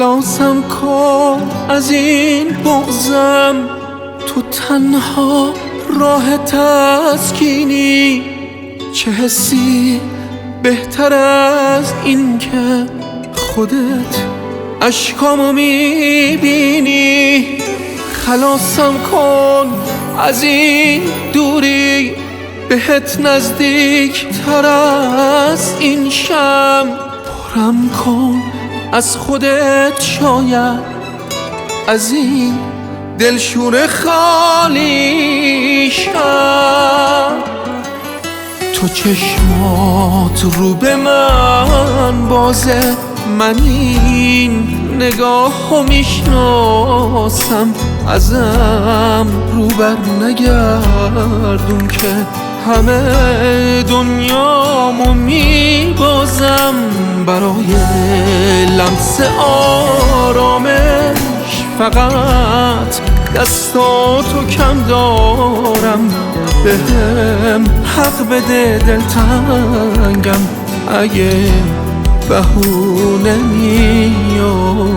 خلاصم کن از این بغضم، تو تنها راه تسکینی. چه حسی بهتر از این که خودت اشکامو میبینی. خلاصم کن از این دوری، بهت نزدیک تر از این شم. پرم کن از خودت، شاید از این دلشور خالی شم. تو چشمات رو به من بازه، من این نگاهو میشناسم. ازم رو بر نگردون که همه دنیامو میبازم. برای لمس آرامش فقط دستاتو کم دارم. بهم حق بده دلتنگم اگه بهونه میارم.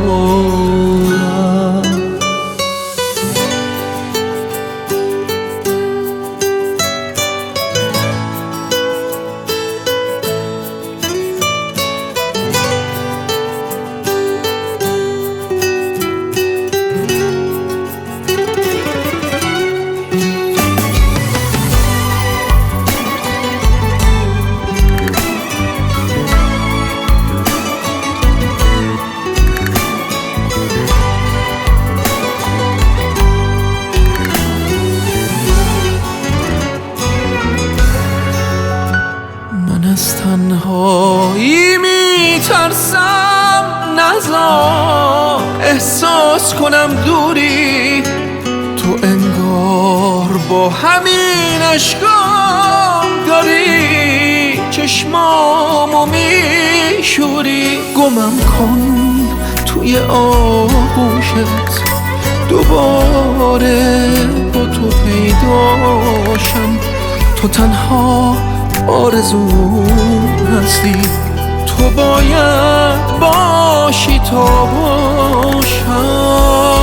از تنهایی میترسم، نذار احساس کنم دوری. تو انگار با همین اشکام داری چشمامو میشوری. گمم کن توی آغوشت، دوباره با تو پیداشم. تو تنها آرزوم هستی، تو باید باشی تا باشم.